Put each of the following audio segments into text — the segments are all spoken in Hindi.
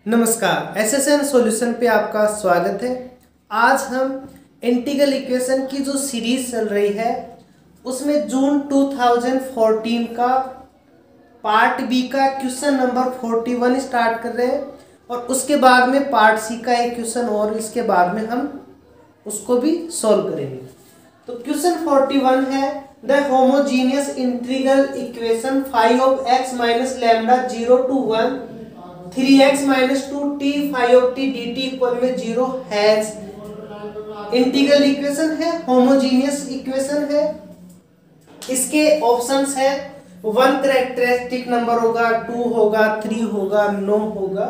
नमस्कार, एसएसएन सॉल्यूशन पे आपका स्वागत है। आज हम इंटीग्रल इक्वेशन की जो सीरीज चल रही है उसमें जून 2014 का पार्ट बी का क्वेश्चन नंबर 41 स्टार्ट कर रहे हैं और उसके बाद में पार्ट सी का एक क्वेश्चन और इसके बाद में हम उसको भी सॉल्व करेंगे। तो क्वेश्चन 41 है the homogeneous integral equation phi of x minus lambda 0 to 1 3x minus 2t phi of t dt equal में 0 हैज इंटीग्रल इक्वेशन है, होमोजीनियस इक्वेशन है। इसके ऑप्शंस है 1 कैरेक्टरिस्टिक नंबर होगा, 2 होगा, 3 होगा, नो होगा,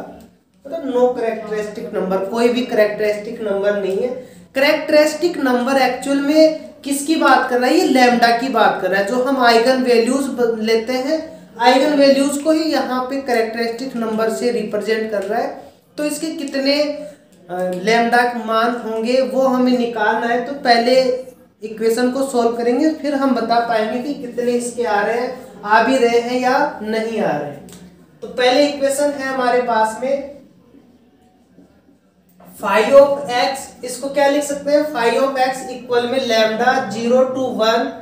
मतलब नो कैरेक्टरिस्टिक नंबर, कोई भी कैरेक्टरिस्टिक नंबर नहीं है। कैरेक्टरिस्टिक नंबर एक्चुअल में किसकी बात कर रहा है? ये लैम्डा की बात कर रहा है। जो हम आइगन वैल्यूज लेते हैं, आइगन वैल्यूज को ही यहाँ पे कैरेक्टरिस्टिक नंबर से रिप्रेजेंट कर रहा है। तो इसके कितने लैम्डा मान होंगे वो हमें निकालना है। तो पहले इक्वेशन को सॉल्व करेंगे, फिर हम बता पाएंगे कि कितने इसके आ रहे हैं, आ भी रहे हैं या नहीं आ रहे हैं। तो पहले इक्वेशन है हमारे पास में फाई ऑफ एक्स, इसको क्या लिख सकते हैं? फाई ऑफ एक्स इक्वल में lambda 0 to 1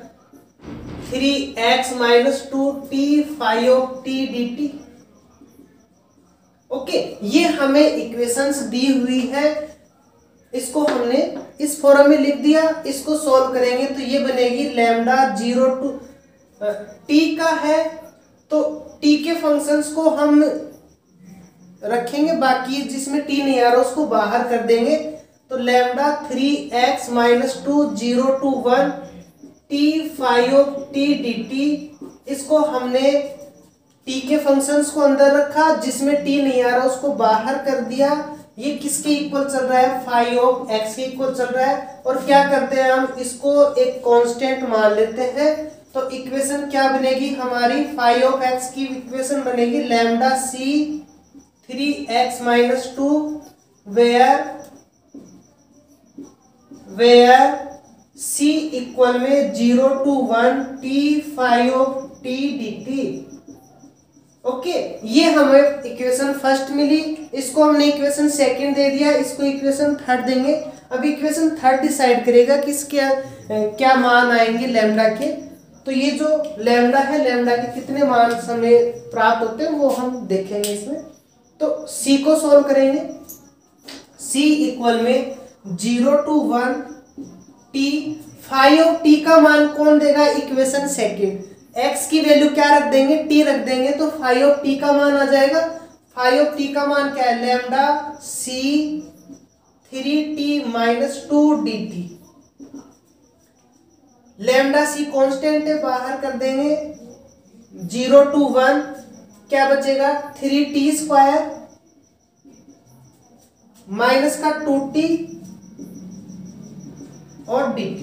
3x minus 2t phi of t dt। Okay, ये हमें इक्वेशंस दी हुई है, इसको हमने इस फॉर्म में लिख दिया। इसको सॉल्व करेंगे तो ये बनेगी लैम्डा 0 to t का है तो t के फंक्शंस को हम रखेंगे, बाकी जिसमें t नहीं आ रहा उसको बाहर कर देंगे। तो lambda 3x minus 2 0 to 1 t phi of t dt, इसको हमने t के फंक्शंस को अंदर रखा, जिसमें t नहीं आ रहा उसको बाहर कर दिया। ये किसके इक्वल चल रहा है? फाई ऑफ x के इक्वल चल रहा है। और क्या करते हैं हम? इसको एक कांस्टेंट मान लेते हैं। तो इक्वेशन क्या बनेगी हमारी? फाई ऑफ x की इक्वेशन बनेगी lambda c 3x minus 2 where c equal में 0 to 1 t phi of t dt। Okay, ये हमें इक्वेशन फर्स्ट मिली, इसको हमने इक्वेशन सेकंड दे दिया, इसको इक्वेशन थर्ड देंगे। अब इक्वेशन थर्ड डिसाइड करेगा कि क्या मान आएंगे लैम्डा के। तो ये जो लैम्डा है, लैम्डा के कितने मान हमें प्राप्त होते हैं वो हम देखेंगे इसमें। तो c को सॉल्व करेंगे। c इक्वल में 0 to 1 t phi of t का मान कौन देगा? Equation second. x की वैल्यू क्या रख देंगे? t रख देंगे तो फाई ऑफ t का मान आ जाएगा। फाई ऑफ t का मान क्या है? Lambda c 3t minus 2 dt। Lambda c constant है, बाहर कर देंगे। 0 to 1 क्या बचेगा? 3t स्क्वायर माइनस का 2t और dt।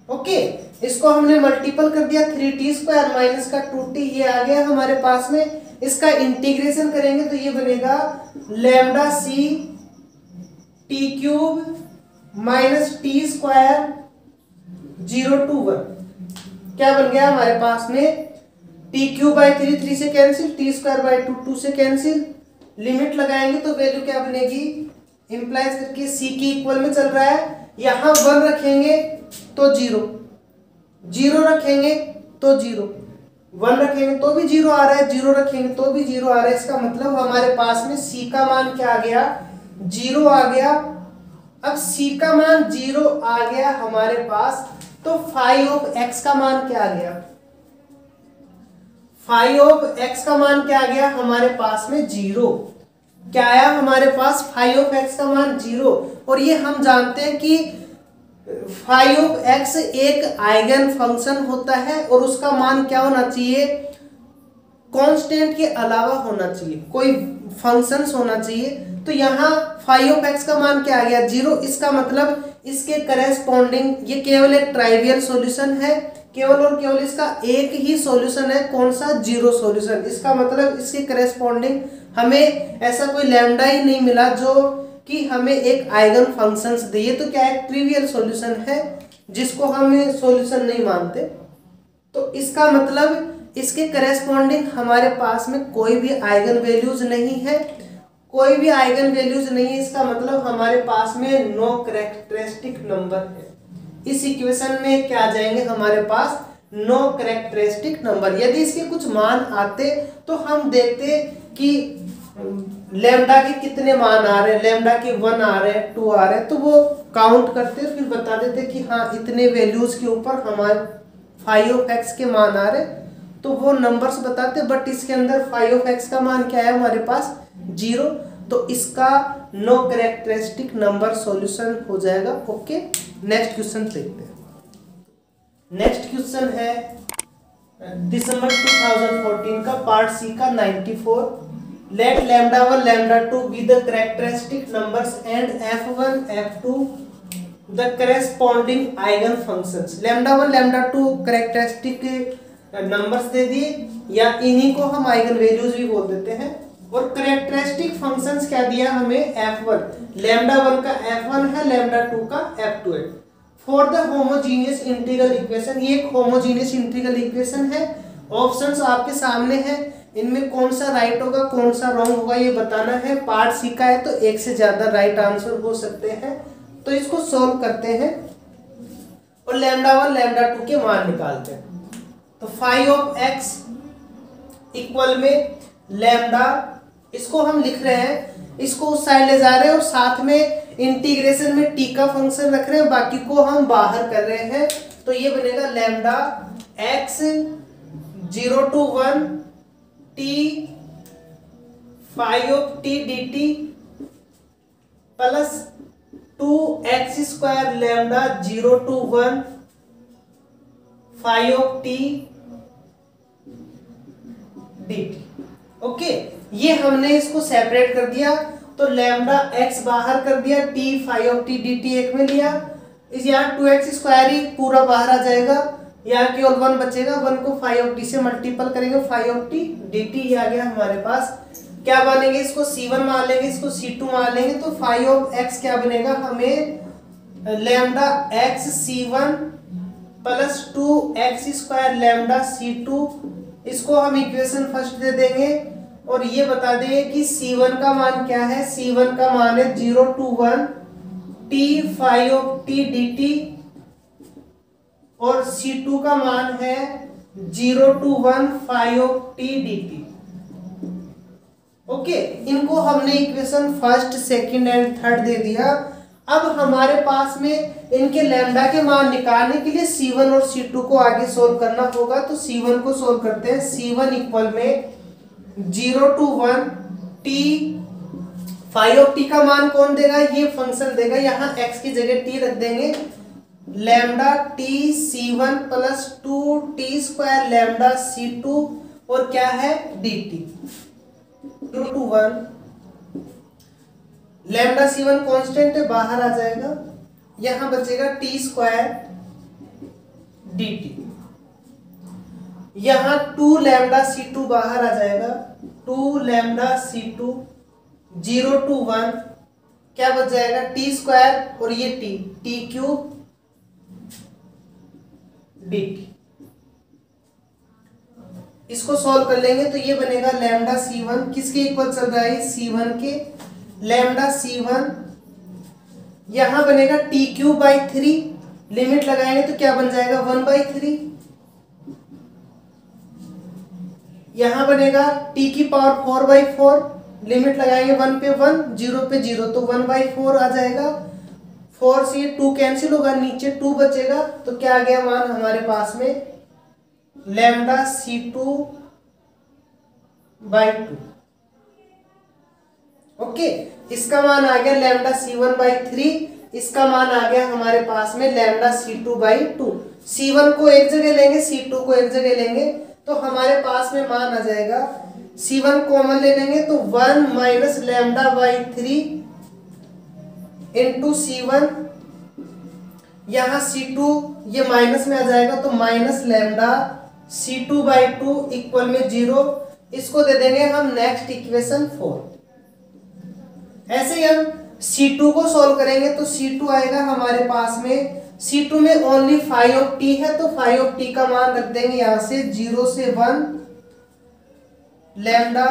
ओके, इसको हमने मल्टीपल कर दिया, 3t स्क्वायर माइनस का 2t, ये आ गया हमारे पास में। इसका इंटीग्रेशन करेंगे तो ये बनेगा lambda c t cube minus T square 0 to 1 क्या बन गया हमारे पास में? t क्यूब बाई 3 से कैंसिल, t स्क्वायर बाई 2 से कैंसिल। लिमिट लगाएंगे तो वैल्यू क्या बनेगी? इंप्लाइज करके c की इक्वल में चल रहा है, यहाँ 1 रखेंगे तो 0, 0 रखेंगे तो 0, 1 रखेंगे तो भी 0 आ रहा है, 0 रखेंगे तो भी 0 आ रहा है। इसका मतलब हमारे पास में c का मान क्या आ गया? 0 आ गया। अब c का मान 0 आ गया हमारे पास, तो फाई ऑफ x का मान क्या आ गया? फाई ऑफ x का मान क्या आ गया हमारे पास में? 0। क्या आया हमारे पास? फाई ऑफ x का मान 0। और ये हम जानते हैं कि फाई ऑफ x एक आइगन फंक्शन होता है और उसका मान क्या होना चाहिए? कांस्टेंट के अलावा होना चाहिए, कोई फंक्शंस होना चाहिए। तो यहाँ फाई ऑफ x का मान क्या आ गया? 0। इसका मतलब इसके करेस्पॉन्डिंग ये केवल एक ट्राइवियल सॉल्यूशन है, केवल और केवल इसका एक ही सॉल्यूशन है। कौन सा? 0 सॉल्यूशन। इसका मतलब इसके करेस्पॉन्डिंग हमें ऐसा कोई लैम्डा ही नहीं मिला जो कि हमें एक आइगन फंक्शंस दे। ये तो क्या है? ट्रिवियल सॉल्यूशन है जिसको हम सॉल्यूशन नहीं मानते। तो इसका मतलब इसके करेस्पॉन्डिंग हमारे पास में कोई भी आइगन वैल्यूज नहीं है। कोई भी आइगन वैल्यूज नहीं है, इसका मतलब हमारे पास में नो कैरेक्टरिस्टिक नंबर है। इस इक्वेशन में क्या आ जाएंगे हमारे पास नो कैरेक्टरिस्टिक नंबर। यदि इसके कुछ मान आते तो हम देखते कि लैम्डा के कितने मान आ रहे हैं, लैम्डा के 1 आ रहे हैं, 2 आ रहे हैं, तो वो काउंट करते फिर बता देते कि हाँ इतने वैल्यूज के ऊपर हमारे फाई ऑफ एक्स के मान आ रहे, तो वो नंबर्स बताते। बट इसके अंदर फाई ऑफ एक्स का मान क्या है हमारे पास 0, तो इसका नो कैरेक्टरिस्टिक नंबर सॉल्यूशन हो जाएगा। ओके, नेक्स्ट क्वेश्चन देखते हैं। नेक्स्ट क्वेश्चन है दिसंबर 2014 का पार्ट सी का 94। Let lambda 1 lambda 2 be the characteristic numbers and f1 f2 the corresponding eigen functions. Lambda 1 lambda 2 characteristic numbers दे दिए, या इन्हीं को हम आइगन वैल्यूज भी बोल देते हैं। और कैरेक्टरिस्टिक फंक्शंस क्या दिया हमें f1, लैम्डा 1 का f1 है, लैम्डा 2 का f2 है। For the homogeneous integral equation, ये एक होमोजीनियस इंटीग्रल इक्वेशन है। ऑप्शंस आपके सामने हैं, इनमें कौन सा राइट होगा कौन सा रॉन्ग होगा ये बताना है। पार्ट सी का है तो एक से ज्यादा राइट आंसर हो सकते हैं, तो इसको सॉल्व करते हैं और लैम्डा 1 लैम्डा 2 के मान निकालते हैं। तो फाई ऑफ एक्स इक्वल में लैम्डा, इसको हम लिख रहे हैं, इसको उस साइड ले जा रहे हैं और साथ में इंटीग्रेशन में टी का फंक्शन रख रहे हैं, बाकी को हम बाहर कर रहे हैं। तो ये बनेगा lambda x 0 to 1 t phi of t d t plus 2x² lambda 0 to 1 phi of t d t. Okay, ये हमने इसको सेपरेट कर दिया, तो लैम्डा x बाहर कर दिया, t phi of t d t एक में लिया, इस यहाँ 2x² ही पूरा बाहर आ जाएगा, यहाँ केवल 1 बचेगा, 1 को फाई ऑफ टी से मल्टीपल करेंगे, phi of t d t ये आ गया हमारे पास। क्या बनेंगे, इसको c1 मान लेंगे, इसको c2 मान लेंगे, तो फाई ऑफ x क्या बनेगा हमें lambda x c1 plus 2x² lambda c2, इसको हम इक्वेशन फर्स्ट दे देंगे और ये बता देंगे कि c1 का मान क्या है, c1 का मान है 0 to 1 t phi of t d t और c2 का मान है 0 to 1 phi of t d t. Okay, इनको हमने equation first second and third दे दिया। अब हमारे पास में इनके लैम्डा के मान निकालने के लिए c1 और c2 को आगे सोल्व करना होगा, तो c1 को सोल्व करते हैं। c1 इक्वल में 0 to 1 t phi of t का मान कौन देगा, ये फंक्शन देगा, यहाँ x की जगह t रख देंगे, lambda t c1 plus 2t² lambda c2 और क्या है dt 0 to 1 lambda c1 constant है बाहर आ जाएगा, यहां बचेगा t² dt, यहां 2 लैम्डा c2 बाहर आ जाएगा, 2 लैम्डा c2 0 to 1 क्या बच जाएगा t² और ये t³ dt। इसको सॉल्व कर लेंगे तो ये बनेगा लैम्डा c1 किसके इक्वल चल रहा है c1 के, लैम्डा c1 यहां बनेगा t³/3, लिमिट लगाएंगे तो क्या बन जाएगा 1/3, यहां बनेगा t⁴/4, लिमिट लगाएंगे 1 पे 1 0 पे 0 तो 1/4 आ जाएगा, 4 से 2 कैंसिल होगा, नीचे 2 बचेगा, तो क्या आ गया मान हमारे पास में लैम्डा c2/2। ओके, इसका मान आ गया लैम्डा c1/3, इसका मान आ गया हमारे पास में लैम्डा c2/2। c1 को एक जगह लेंगे, c2 को एक जगह लेंगे, तो हमारे पास में मान आ जाएगा, c1 कॉमन ले लेंगे तो 1 माइनस लैम्डा/3 इंटू c1, यहाँ c2 ये माइनस में आ जाएगा तो माइनस लैम्डा c2/2 इक्वल में 0, इसको दे देंगे हम नेक्स्ट इक्वेशन 4। ऐसे ही हम c2 को सॉल्व करेंगे तो c2 आएगा हमारे पास में, c2 में ओनली फाई ऑफ टी है तो फाई ऑफ टी का मान रख देंगे यहां से 0 से 1 lambda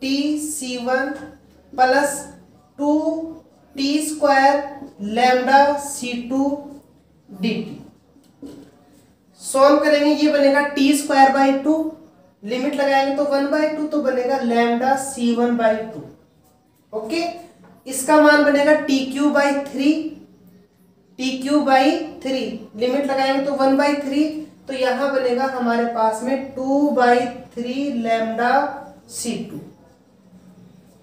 TC1 plus 2T² lambda C2 dt। Solve करेंगे, ये बनेगा T²/2, लिमिट लगाएंगे तो 1/2, तो बनेगा लैम्डा C1/2। ओके, इसका मान बनेगा TQ/3, लिमिट लगाएंगे तो 1/3, तो यहां बनेगा हमारे पास में 2/3 लैम्डा C2।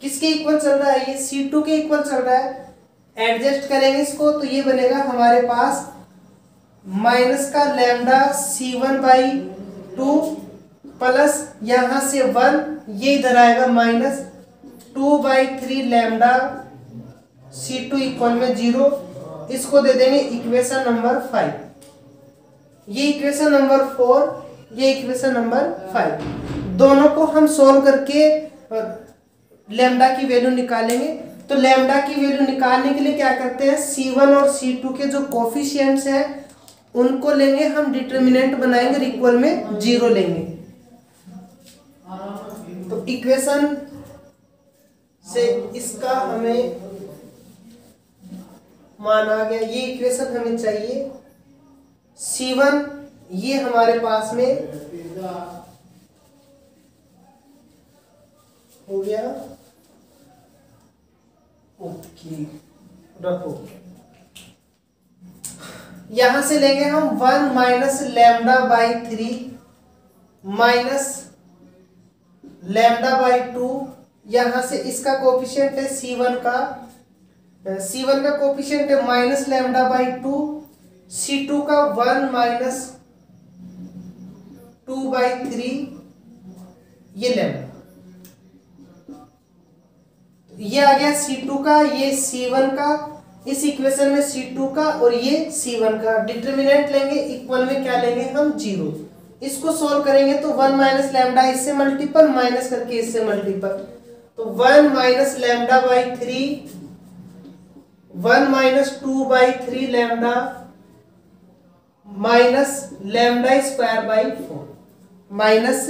किसके इक्वल चल रहा है? ये C2 के इक्वल चल रहा है। एडजस्ट करेंगे इसको तो ये बनेगा हमारे पास माइनस का लैम्डा C1/2 प्लस यहां से 1, ये इधर आएगा माइनस 2/3 लैम्डा C2 इक्वल में 0। इसको दे देंगे इक्वेशन नंबर 5, ये इक्वेशन नंबर 4, ये इक्वेशन नंबर 5। दोनों को हम सोल्व करके लैम्डा की वैल्यू निकालेंगे। तो लैम्डा की वैल्यू निकालने के लिए क्या करते हैं, C1 और C2 के जो कोफिशिएंट्स हैं उनको लेंगे हम, डिटर्मिनेंट बनाएंगे और इक्वल में 0 लेंगे। तो इक्वेशन से इसका हमें मान आ गया, ये इक्वेशन हमें चाहिए। C1 ये हमारे पास में हो गया। ओके, रखो। यहां से लेंगे हम 1 माइनस λ/3 माइनस λ/2। यहां से इसका कोफिशिएंट है C1 का कोफिशिएंट है माइनस λ/2, C2 का 1 माइनस 2/3, ये लैम्डा। ये आ गया C2 का, ये C1 का, इस इक्वेशन में C2 का और ये C1 का। डिटर्मिनेंट लेंगे, इक्वल में क्या लेंगे हम, 0। इसको सोल्व करेंगे तो 1 माइनस लैम्डा इससे मल्टीपल, माइनस करके इससे मल्टीपल, तो 1 minus λ/3, 1 minus 2/3 lambda minus λ²/4, minus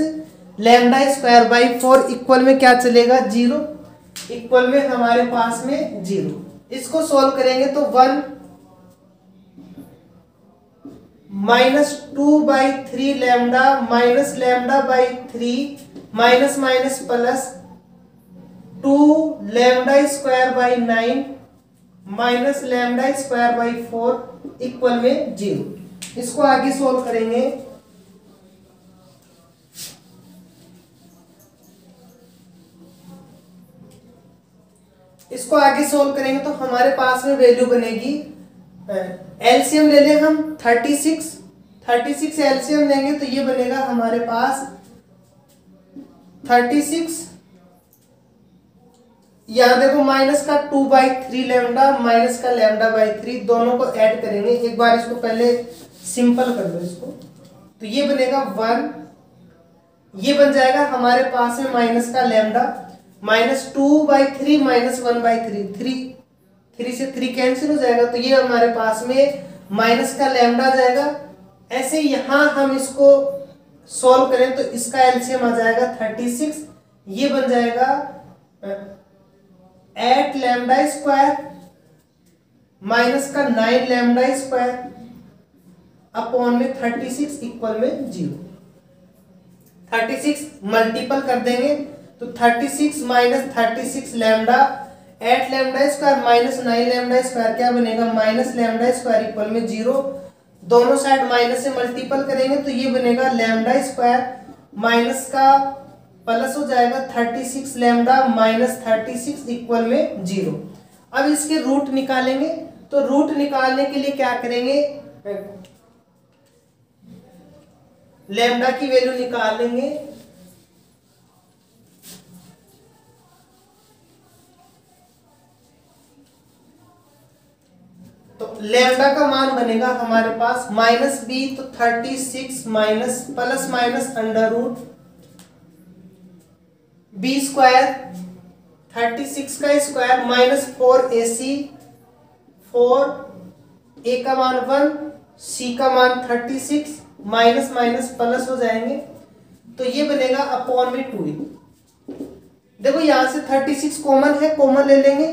λ²/4 equal में क्या चलेगा, 0। इक्वल में हमारे पास में 0। इसको सोल्व करेंगे तो 1 minus 2/3 lambda minus λ/3 minus minus plus 2 λ²/9 minus λ²/4 equal में 0। इसको आगे सोल्व करेंगे। इसको आगे सोल्व करेंगे तो हमारे पास में वैल्यू बनेगी, एलसीएम ले लें हम 36 एलसीएम लेंगे तो ये बनेगा हमारे पास 36। यहां देखो माइनस का 2/3 लैम्डा माइनस का λ/3, दोनों को ऐड करेंगे। एक बार इसको पहले सिंपल कर लो इसको, तो ये बनेगा 1, ये बन जाएगा हमारे पास में माइनस का लैम्डा माइनस 2/3 माइनस 1/3, 3 से 3 कैंसिल हो जाएगा, तो ये हमारे पास में माइनस का लैम्डा जाएगा। ऐसे यहां हम इसको सॉल्व करें तो इसका एलसीएम आ जाएगा 36, ये बन जाएगा 8 λ² माइनस का 9 λ² अपॉन में 36 इक्वल में 0। 36 मल्टीपल कर देंगे तो 36 माइनस 36 लैम्डा 8 λ² माइनस 9 λ² क्या बनेगा, माइनस λ² इक्वल में 0। दोनों साइड माइनस से मल्टीपल करेंगे तो ये बनेगा λ² माइनस का प्लस हो जाएगा 36 लैम्डा माइनस 36 इक्वल में 0। अब इसके रूट निकालेंगे, तो रूट निकालने के लिए क्या करेंगे, लैम्डा की वैल्यू निकाल लेंगे। तो लैम्डा का मान बनेगा हमारे पास माइनस बी, तो 36 minus plus minus under root b square 36 का स्क्वायर माइनस 4ac, 4 ए का मान 1, सी का मान 36, माइनस माइनस प्लस हो जाएंगे तो ये बनेगा अपॉन में 2a। देखो यहाँ से 36 कॉमन है, कॉमन ले लेंगे,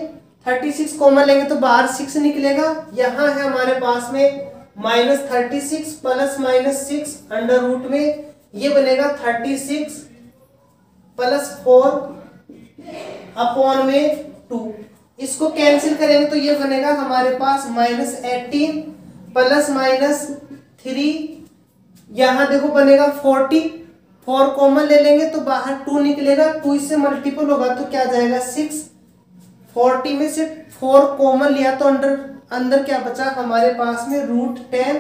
36 कॉमन लेंगे तो बाहर 6 निकलेगा। यहाँ है हमारे पास में -36 प्लस -6 अंडर रूट में ये बनेगा 36 प्लस 4 अपॉन में 2। इसको कैंसिल करेंगे तो ये बनेगा हमारे पास -18 प्लस -3, यहाँ देखो बनेगा 40, 4 कॉमन ले लेंगे तो बाहर 2 निकलेगा, 2 इससे मल्टीपल होगा तो क्या जाएगा 6। 40 में से 4 कॉमन लिया तो अंदर क्या बचा हमारे पास में √10।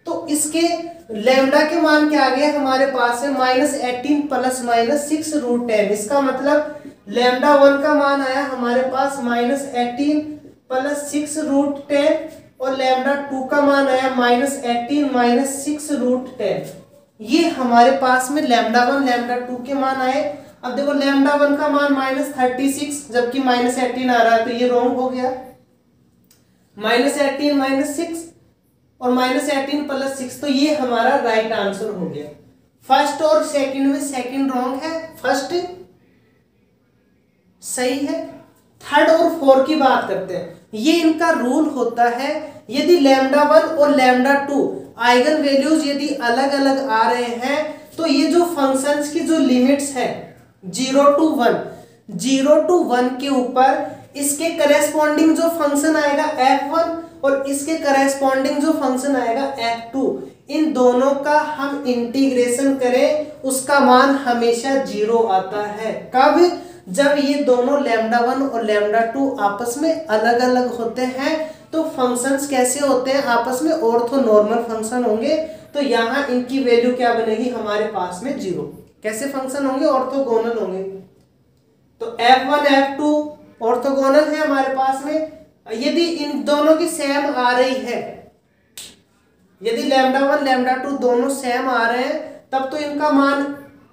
तो इसके लैम्डा के मान क्या आ गया हमारे पास है -18 प्लस -6 √10। इसका मतलब लैम्डा 1 का मान आया हमारे पास -18 प्लस 6 √10 और लैम्डा 2 का मान आया -18 -6 √10। ये हमारे पास में लैम्डा 1 लैम्डा 2 के मान आए। अब देखो लैम्डा 1 का मान -36 जबकि -18 आ रहा है तो ये रॉन्ग हो गया। -18 -6 और -18 प्लस 6 तो ये हमारा राइट आंसर हो गया। फर्स्ट और सेकंड में सेकंड रॉन्ग है, फर्स्ट सही है। थर्ड और फोर्थ की बात करते हैं। ये इनका रूल होता है, यदि लैम्डा 1 और लैम्डा 2 आइगन वैल्यूज यदि अलग अलग आ रहे हैं तो ये जो फंक्शंस की जो लिमिट्स है 0 to 1 के ऊपर इसके करेस्पॉन्डिंग जो फंक्शन आएगा f1 और इसके करेस्पॉन्डिंग जो फंक्शन आएगा f2, इन दोनों का हम इंटीग्रेशन करें उसका मान हमेशा 0 आता है। कब? जब ये दोनों लैम्डा 1 और लैम्डा 2 आपस में अलग अलग होते हैं। तो फंक्शंस कैसे होते हैं आपस में? ऑर्थोनॉर्मल फंक्शन होंगे। तो यहाँ इनकी वैल्यू क्या बनेगी हमारे पास में 0। कैसे फंक्शन होंगे? ऑर्थोगोनल होंगे। तो f1 f2 ऑर्थोगोनल है हमारे पास में। यदि इन दोनों की सेम आ रही है, यदि लैम्डा 1 लैम्डा 2 दोनों सेम आ रहे हैं तब तो इनका मान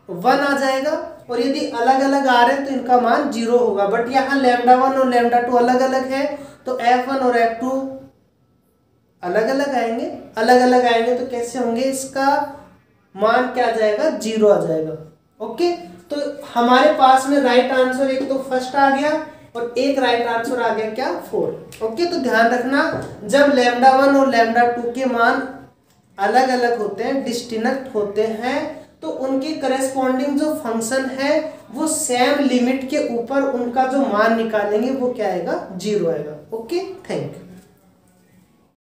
1 आ जाएगा, और यदि अलग अलग आ रहे हैं तो इनका मान 0 होगा। बट यहाँ लैम्डा 1 और लैम्डा 2 अलग अलग है तो f1 और f2 अलग अलग आएंगे। अलग अलग आएंगे तो कैसे होंगे? इसका मान क्या आ जाएगा? 0 आ जाएगा। ओके, तो हमारे पास में राइट आंसर एक तो फर्स्ट आ गया और एक राइट आंसर आ गया क्या? 4। ओके, तो ध्यान रखना जब लैम्डा 1 और लैम्डा 2 के मान अलग अलग होते हैं, डिस्टिंक्ट होते हैं, तो उनके करेस्पॉन्डिंग जो फंक्शन है वो सेम लिमिट के ऊपर उनका जो मान निकालेंगे वो क्या आएगा? 0 आएगा। Okay, thank you.